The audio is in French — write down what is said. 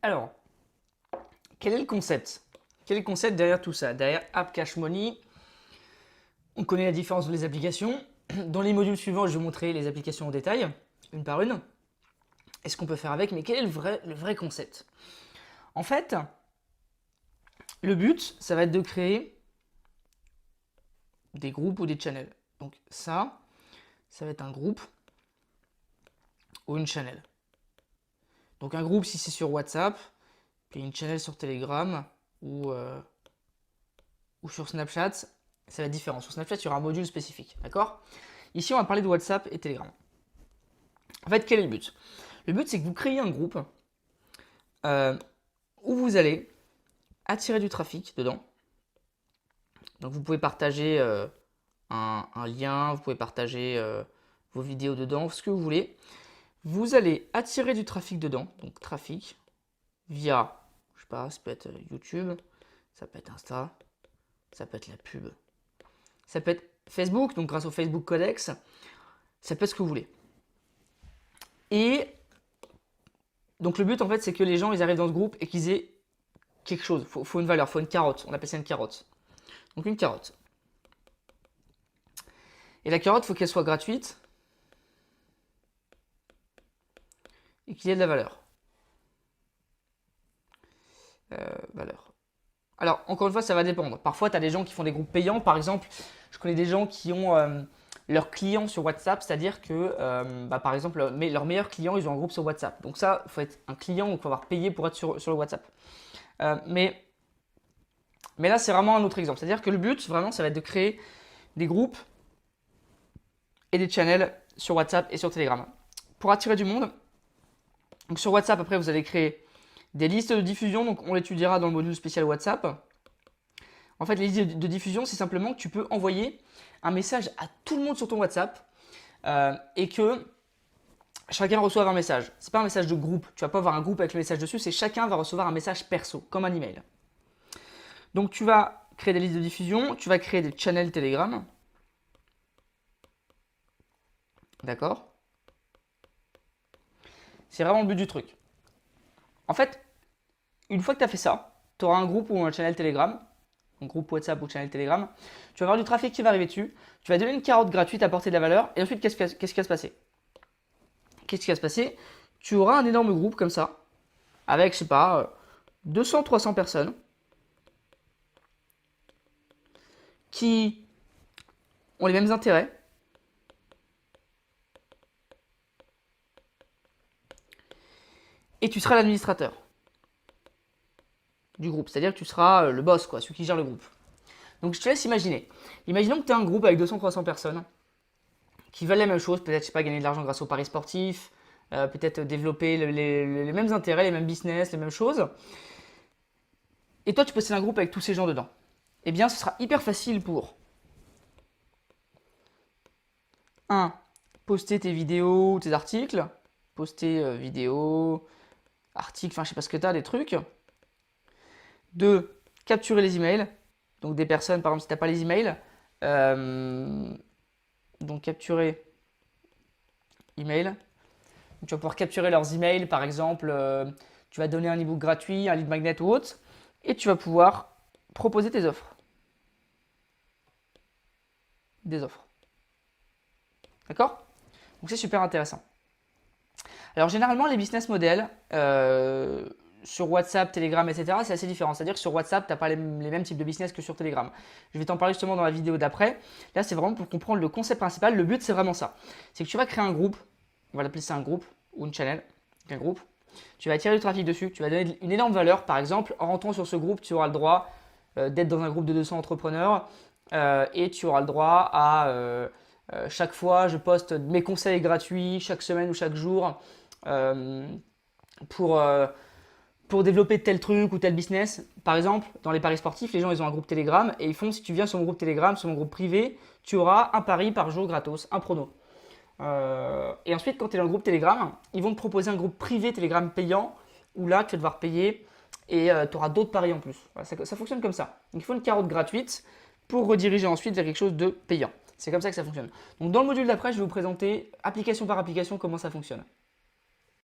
Alors, quel est le concept? Quel est le concept derrière tout ça? Derrière App Cash Money, on connaît la différence des applications. Dans les modules suivants, je vais vous montrer les applications en détail, une par une, et ce qu'on peut faire avec, mais quel est le vrai concept? En fait, le but, ça va être de créer des groupes ou des channels. Donc ça va être un groupe ou une channel. Donc un groupe si c'est sur WhatsApp, puis une channel sur Telegram ou sur Snapchat, ça va être différent. Sur Snapchat, il y aura un module spécifique, d'accord? Ici, on va parler de WhatsApp et Telegram. En fait, quel est le but? Le but, c'est que vous créez un groupe où vous allez attirer du trafic dedans. Donc, vous pouvez partager un lien, vous pouvez partager vos vidéos dedans, ce que vous voulez. Vous allez attirer du trafic dedans, donc trafic, via, je sais pas, ça peut être YouTube, ça peut être Insta, ça peut être la pub, ça peut être Facebook, donc grâce au Facebook Codex, ça peut être ce que vous voulez. Et donc le but en fait c'est que les gens ils arrivent dans ce groupe et qu'ils aient quelque chose, faut une valeur, faut une carotte, on appelle ça une carotte. Donc une carotte. Et la carotte, faut qu'elle soit gratuite et qu'il y ait de la valeur. Valeur. Alors, encore une fois, ça va dépendre. Parfois, tu as des gens qui font des groupes payants. Par exemple, je connais des gens qui ont leurs clients sur WhatsApp, c'est-à-dire que, par exemple, leurs meilleurs clients, ils ont un groupe sur WhatsApp. Donc ça, il faut être un client, donc il faut avoir payé pour être sur le WhatsApp. Mais là, c'est vraiment un autre exemple. C'est-à-dire que le but, vraiment, ça va être de créer des groupes et des channels sur WhatsApp et sur Telegram. Pour attirer du monde, donc sur WhatsApp, après, vous allez créer des listes de diffusion, donc on l'étudiera dans le module spécial WhatsApp. En fait, les listes de diffusion, c'est simplement que tu peux envoyer un message à tout le monde sur ton WhatsApp et que chacun reçoive un message. Ce n'est pas un message de groupe, tu ne vas pas avoir un groupe avec le message dessus, c'est chacun va recevoir un message perso, comme un email. Donc tu vas créer des listes de diffusion, tu vas créer des channels Telegram. D'accord? C'est vraiment le but du truc. En fait, une fois que tu as fait ça, tu auras un groupe ou un channel Telegram, un groupe WhatsApp ou channel Telegram, tu vas avoir du trafic qui va arriver dessus, tu vas donner une carotte gratuite à apporter de la valeur, et ensuite, qu'est-ce qui va se passer? Qu'est-ce qui va se passer? Tu auras un énorme groupe comme ça, avec, je sais pas, 200-300 personnes, qui ont les mêmes intérêts, et tu seras l'administrateur du groupe, c'est-à-dire que tu seras le boss, quoi, celui qui gère le groupe. Donc je te laisse imaginer. Imaginons que tu as un groupe avec 200-300 personnes qui veulent la même chose, peut-être, je sais pas, gagner de l'argent grâce aux paris sportifs, peut-être développer les mêmes intérêts, les mêmes business, les mêmes choses. Et toi, tu possèdes un groupe avec tous ces gens dedans. Eh bien, ce sera hyper facile pour 1. Poster tes vidéos, tes articles, poster vidéos, articles, enfin je sais pas ce que tu as, des trucs. 2. Capturer les emails, donc des personnes, par exemple, si tu n'as pas les emails, donc capturer email. Donc, tu vas pouvoir capturer leurs emails, par exemple, tu vas donner un ebook gratuit, un lead magnet ou autre, et tu vas pouvoir proposer tes offres. Des offres. D'accord? Donc c'est super intéressant. Alors généralement, les business models sur WhatsApp, Telegram, etc., c'est assez différent. C'est-à-dire que sur WhatsApp, tu n'as pas les mêmes types de business que sur Telegram. Je vais t'en parler justement dans la vidéo d'après. Là, c'est vraiment pour comprendre le concept principal. Le but, c'est vraiment ça. C'est que tu vas créer un groupe. On va l'appeler ça un groupe ou une channel. Un groupe. Tu vas attirer du trafic dessus. Tu vas donner une énorme valeur. Par exemple, en rentrant sur ce groupe, tu auras le droit d'être dans un groupe de 200 entrepreneurs et tu auras le droit à chaque fois, je poste mes conseils gratuits chaque semaine ou chaque jour pour développer tel truc ou tel business. Par exemple, dans les paris sportifs, les gens ils ont un groupe Telegram et ils font, si tu viens sur mon groupe Telegram, sur mon groupe privé, tu auras un pari par jour gratos, un prono. Et ensuite, quand tu es dans le groupe Telegram, ils vont te proposer un groupe privé Telegram payant où là, tu vas devoir payer et tu auras d'autres paris en plus. Voilà, ça fonctionne comme ça. Donc, il faut une carotte gratuite pour rediriger ensuite vers quelque chose de payant. C'est comme ça que ça fonctionne. Donc, dans le module d'après, je vais vous présenter application par application comment ça fonctionne.